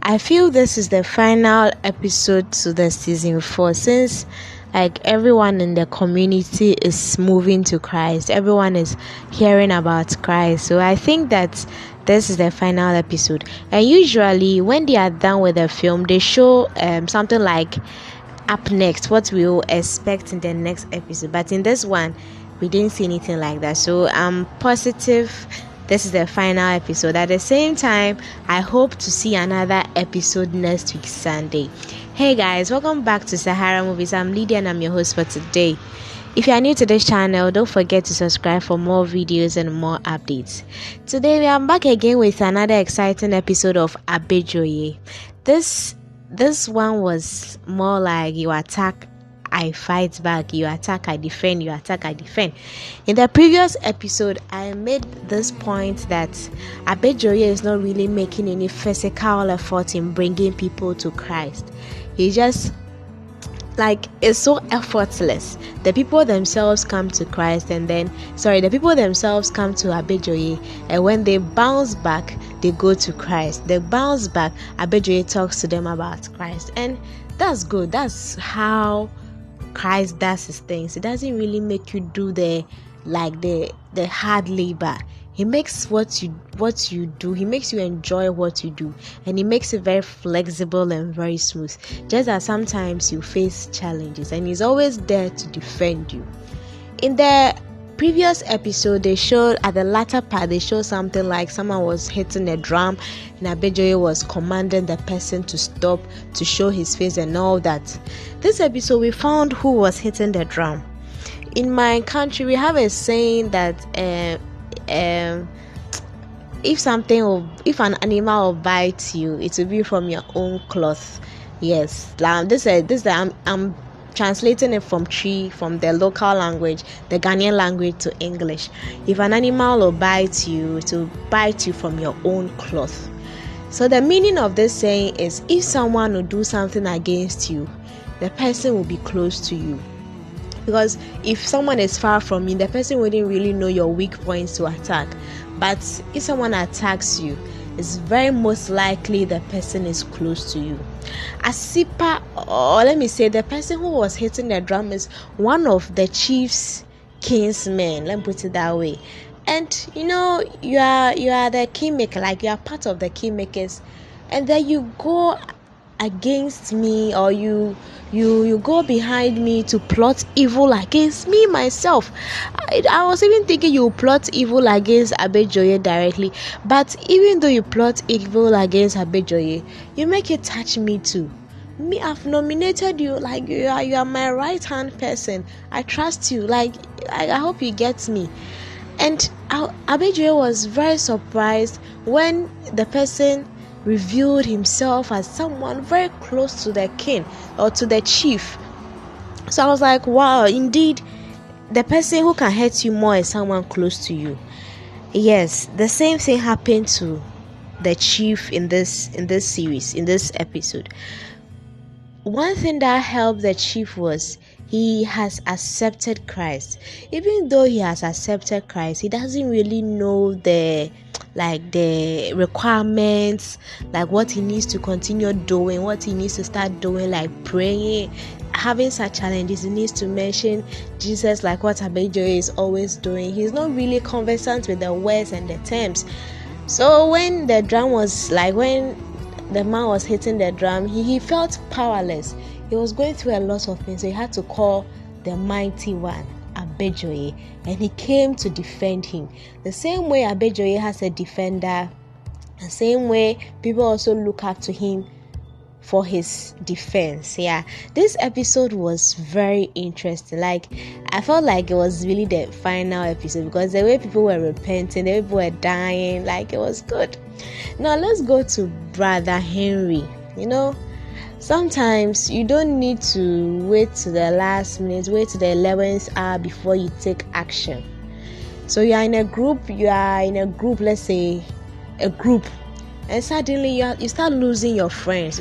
I feel this is the final episode to the season 4, since everyone in the community is moving to Christ. Everyone is hearing about Christ. So I think that this is the final episode. And usually when they are done with the film, they show something like up next, what we will expect in the next episode. But in this one, we didn't see anything like that. So I'm positive this is the final episode. At the same time, I hope to see another episode next week, Sunday. Hey guys, welcome back to Sahara Movies. I'm Lydia and I'm your host for today. If you are new to this channel, don't forget to subscribe for more videos and more updates. Today we are back again with another exciting episode of Abejoye. This one was more like you attack, I fight back, you attack, I defend, you attack, I defend. In the previous episode, I made this point that Abejoye is not really making any physical effort in bringing people to Christ. He just it's so effortless. The people themselves come to Christ the people themselves come to Abejoye, and when they bounce back, they go to Christ. They bounce back, Abejoye talks to them about Christ, and that's good. That's how Christ does his things. He doesn't really make you do the hard labor. He makes what you do, he makes you enjoy what you do, and he makes it very flexible and very smooth. Just that sometimes you face challenges, and he's always there to defend you. In the previous episode, they showed at the latter part, they showed something like someone was hitting a drum, and Abejoye was commanding the person to stop, to show his face and all that. This episode, we found who was hitting the drum. In my country, we have a saying that if an animal will bite you, it will be from your own cloth. Yes, I'm translating it from the local language, the Ghanaian language, to English. If an animal will bite you, it will bite you from your own cloth. So the meaning of this saying is, if someone will do something against you, the person will be close to you. Because if someone is far from you, the person wouldn't really know your weak points to attack. But if someone attacks you, it's very most likely the person is close to you. Asipa, or let me say, the person who was hitting the drum is one of the chief's kinsmen. Let me put it that way. And you are the kingmaker, you are part of the kingmakers, and then you go against me, or you go behind me to plot evil against me myself. I was even thinking you plot evil against Abejoye directly, but even though you plot evil against Abejoye, you make it touch me too. Me, I've nominated you, you are my right hand person. I trust you. I hope you get me. And Abejoye was very surprised when the person revealed himself as someone very close to the king or to the chief. So I was like, wow, indeed, the person who can hurt you more is someone close to you. Yes, the same thing happened to the chief in this series, in this episode. One thing that helped the chief was he has accepted Christ. Even though he has accepted Christ, he doesn't really know the requirements, what he needs to continue doing, what he needs to start doing, praying, having such challenges. He needs to mention Jesus, what Abejoye is always doing. He's not really conversant with the words and the terms. So when the drum was when the man was hitting the drum, he felt powerless. He was going through a lot of things, so he had to call the mighty one, Abejoye, and he came to defend him. The same way Abejoye has a defender, the same way people also look up to him for his defense. Yeah, this episode was very interesting. I felt like it was really the final episode, because the way people were repenting, the way people were dying, it was good. Now let's go to Brother Henry. Sometimes you don't need to wait to the last minute, wait to the 11th hour before you take action. So you are in a group, let's say a group, and suddenly you start losing your friends.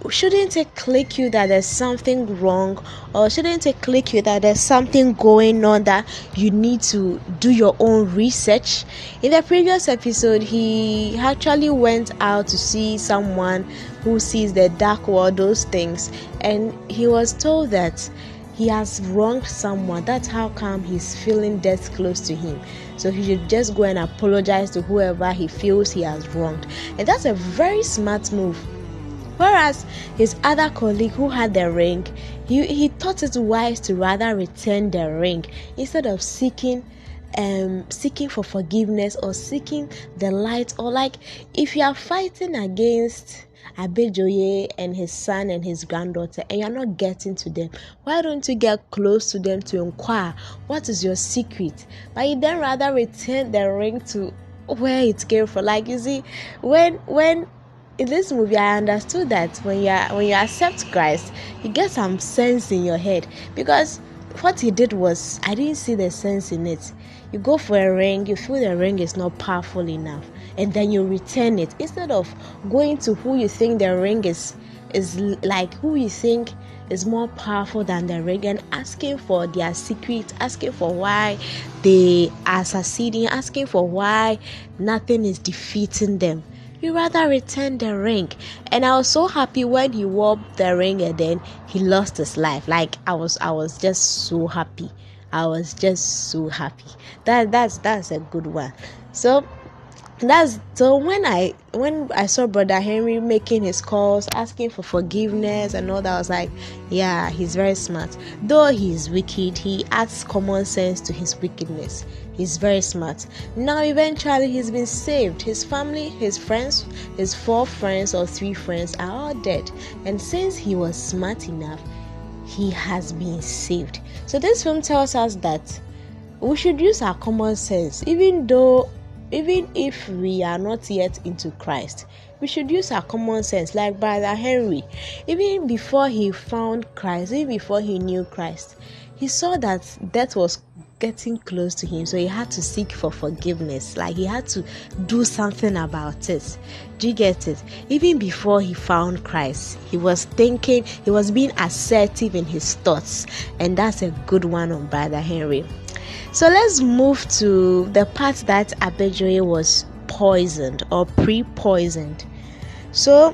shouldn't it click you that there's something wrong, or shouldn't it click you that there's something going on that you need to do your own research? In the previous episode, he actually went out to see someone who sees the dark world, those things, and he was told that he has wronged someone. That's how come he's feeling death close to him. So he should just go and apologize to whoever he feels he has wronged. And that's a very smart move. Whereas his other colleague who had the ring, he thought it wise to rather return the ring instead of seeking for forgiveness or seeking the light. Or like, if you are fighting against Abejoye and his son and his granddaughter and you're not getting to them, why don't you get close to them to inquire what is your secret? But you then rather return the ring to where it came from. Like, you see, when in this movie, I understood that when you accept Christ, you get some sense in your head, because what he did was, I didn't see the sense in it. You go for a ring, you feel the ring is not powerful enough, and then you return it instead of going to who you think the ring is like, who you think is more powerful than the ring, and asking for their secret, asking for why they are succeeding, asking for why nothing is defeating them. You rather return the ring. And I was so happy when he wore the ring and then he lost his life. Like, I was just so happy. That's a good one. So when I saw Brother Henry making his calls, asking for forgiveness and all that, I was like, yeah, he's very smart. Though he's wicked, he adds common sense to his wickedness. He's very smart. Now eventually he's been saved. His family, his friends, his 4 friends or 3 friends are all dead. And since he was smart enough, he has been saved. So this film tells us that we should use our common sense, even if we are not yet into Christ. We should use our common sense, like Brother Henry. Even before he found Christ, even before he knew Christ, he saw that death was getting close to him, so he had to seek for forgiveness. Like, he had to do something about it. Do you get it? Even before he found Christ, he was thinking, he was being assertive in his thoughts, and that's a good one on Brother Henry. So let's move to the part that Abejoye was poisoned or pre-poisoned. So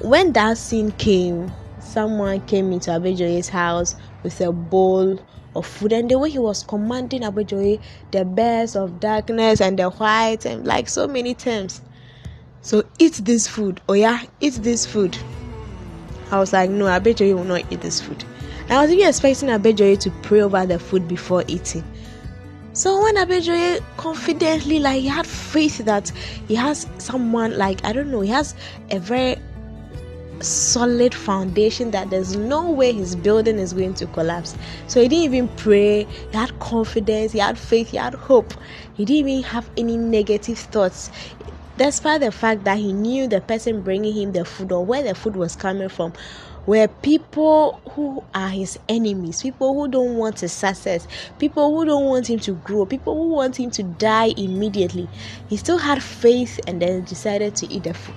when that scene came, someone came into Abejoye's house with a bowl of food, and the way he was commanding Abejoye, the best of darkness and the white, and like so many terms. So eat this food. Oh yeah, eat this food. I was like, no, Abejoye will not eat this food. And I was even expecting Abejoye to pray over the food before eating. So when Abejoye confidently, like, he had faith that he has someone, like, I don't know, he has a very solid foundation that there's no way his building is going to collapse. So he didn't even pray. He had confidence, he had faith, he had hope. He didn't even have any negative thoughts, despite the fact that he knew the person bringing him the food or where the food was coming from were people who are his enemies, people who don't want his success, people who don't want him to grow, people who want him to die immediately. He still had faith and then decided to eat the food.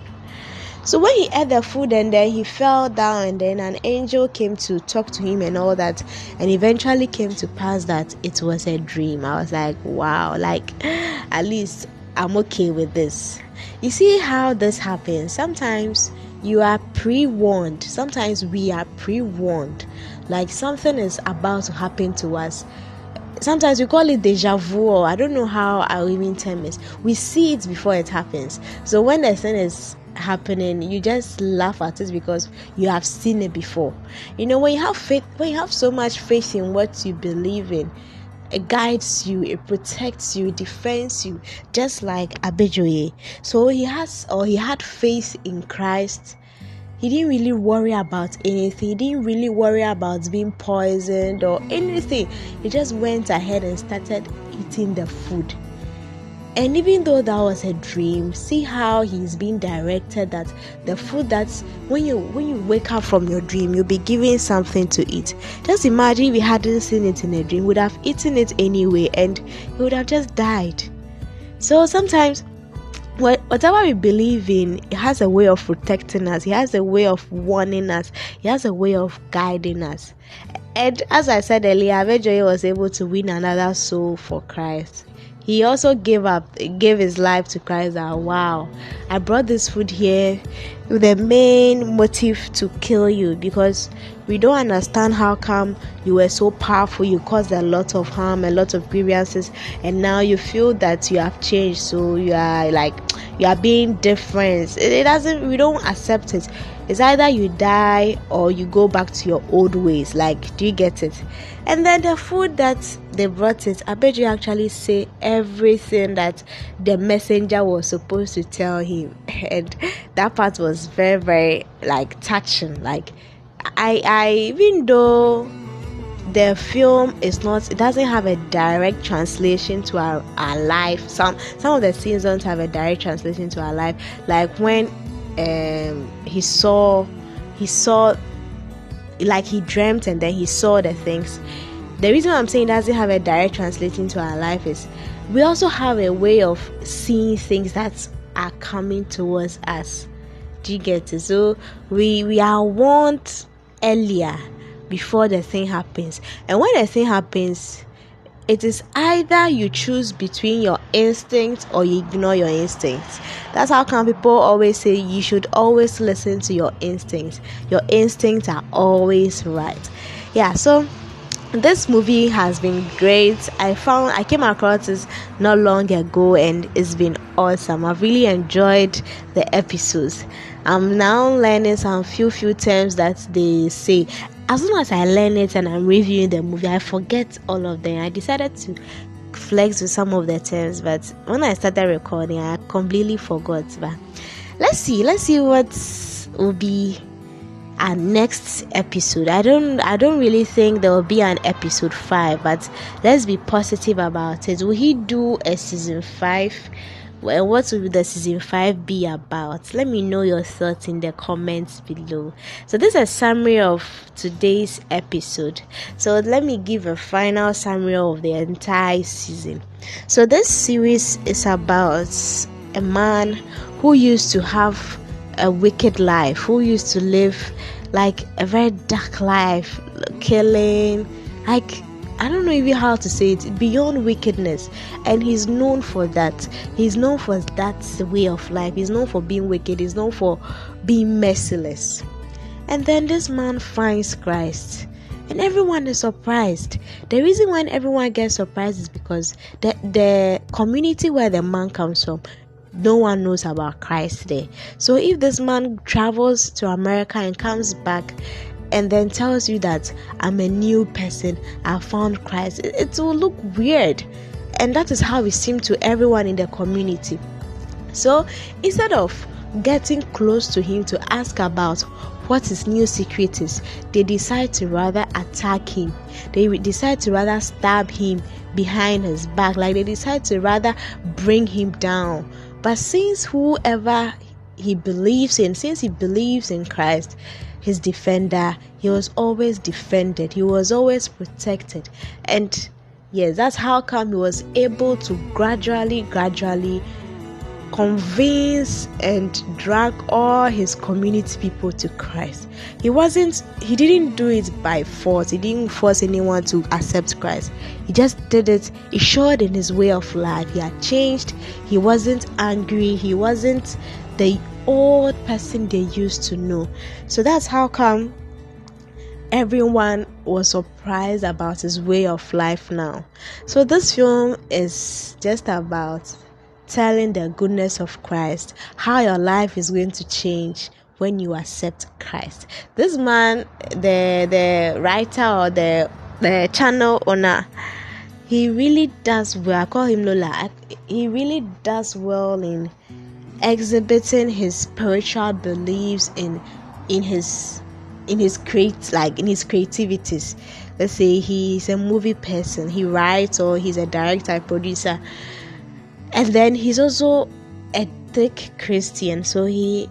So when he ate the food and then he fell down, and then an angel came to talk to him and all that, and eventually came to pass that it was a dream. I was like, wow, like, at least I'm okay with this. You see how this happens? Sometimes you are pre-warned. Sometimes we are pre-warned. Like, something is about to happen to us. Sometimes we call it deja vu, or I don't know how I even term it. We see it before it happens. So when the thing is happening, you just laugh at it because you have seen it before. You know, when you have faith, when you have so much faith in what you believe in, it guides you, it protects you, it defends you, just like Abejoye. So he had faith in Christ. He didn't really worry about anything. He didn't really worry about being poisoned or anything. He just went ahead and started eating the food. And even though that was a dream, see how he's being directed, that the food, that's when you wake up from your dream, you'll be given something to eat. Just imagine if he hadn't seen it in a dream, would have eaten it anyway, and he would have just died. So sometimes whatever we believe in, it has a way of protecting us. He has a way of warning us. He has a way of guiding us. And as I said earlier, Abejoye was able to win another soul for Christ. He also gave his life to Christ. That, wow, I brought this food here with the main motive to kill you, because we don't understand how come you were so powerful, you caused a lot of harm, a lot of grievances, and now you feel that you have changed, so you are being different. We don't accept it. It's either you die or you go back to your old ways. Like, do you get it? And then the food that they brought it, I bet you actually say everything that the messenger was supposed to tell him. And that part was very, very touching. Like, I even though the film is not, it doesn't have a direct translation to our life. Some of the scenes don't have a direct translation to our life. Like when he saw, like he dreamt and then he saw the things. The reason I'm saying it doesn't have a direct translation to our life is we also have a way of seeing things that are coming towards us. Do you get it? So we are warned earlier before the thing happens, and when the thing happens, it is either you choose between your instincts or you ignore your instincts. That's how come people always say you should always listen to your instincts. Your instincts are always right. Yeah, so this movie has been great. I came across this not long ago and it's been awesome. I've really enjoyed the episodes. I'm now learning some few terms that they say. As soon as I learn it and I'm reviewing the movie, I forget all of them. I decided to flex with some of the terms, but when I started recording, I completely forgot. But let's see what will be our next episode. I don't really think there will be an episode 5, but let's be positive about it. Will he do a season 5? Well, what will the season 5 be about? Let me know your thoughts in the comments below. So this is a summary of today's episode. So let me give a final summary of the entire season. So this series is about a man who used to have a wicked life, who used to live like a very dark life, killing, like, I don't know even how to say it, beyond wickedness. And he's known for that. He's known for that way of life. He's known for being wicked. He's known for being merciless. And then this man finds Christ. And everyone is surprised. The reason why everyone gets surprised is because the community where the man comes from, no one knows about Christ there. So if this man travels to America and comes back and then tells you that I'm a new person, I found Christ, it will look weird. And that is how it seemed to everyone in the community. So instead of getting close to him to ask about what his new secret is, they decide to rather attack him. They decide to rather stab him behind his back. Like, they decide to rather bring him down. But since whoever he believes in, since he believes in Christ, his defender, he was always defended, he was always protected. And yes, that's how come he was able to gradually convince and drag all his community people to Christ. He didn't do it by force. He didn't force anyone to accept Christ. He just did it. He showed in his way of life. He had changed. He wasn't angry. He wasn't the old person they used to know. So that's how come everyone was surprised about his way of life now. So this film is just about telling the goodness of Christ, how your life is going to change when you accept Christ. This man, the writer or the channel owner, he really does well. I call him Lola. He really does well in exhibiting his spiritual beliefs in his creativities. Let's say he's a movie person, he writes, or he's a director, a producer, and then he's also a thick Christian. So he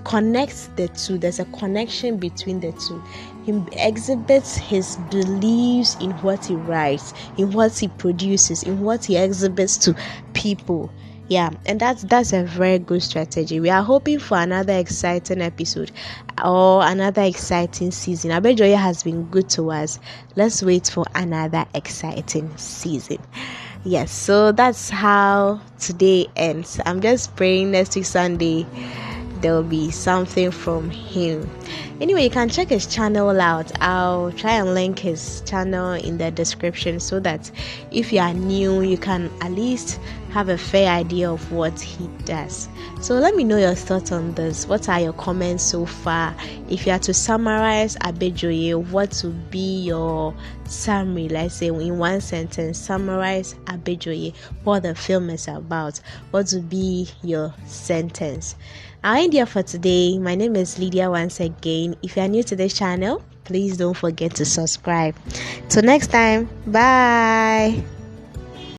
connects the two. There's a connection between the two. He exhibits his beliefs in what he writes, in what he produces, in what he exhibits to people. Yeah, and that's a very good strategy. We are hoping for another exciting episode or another exciting season. Abejoye has been good to us. Let's wait for another exciting season. Yes, so that's how today ends. I'm just praying next week Sunday there will be something from him. Anyway, you can check his channel out. I'll try and link his channel in the description so that if you are new, you can at least have a fair idea of what he does. So let me know your thoughts on this. What are your comments so far? If you are to summarize Abejoye, what would be your summary? Let's say in one sentence, summarize Abejoye, what the film is about. What would be your sentence? Our idea for today. My name is Lydia once again. If you are new to this channel, please don't forget to subscribe. Till next time, bye.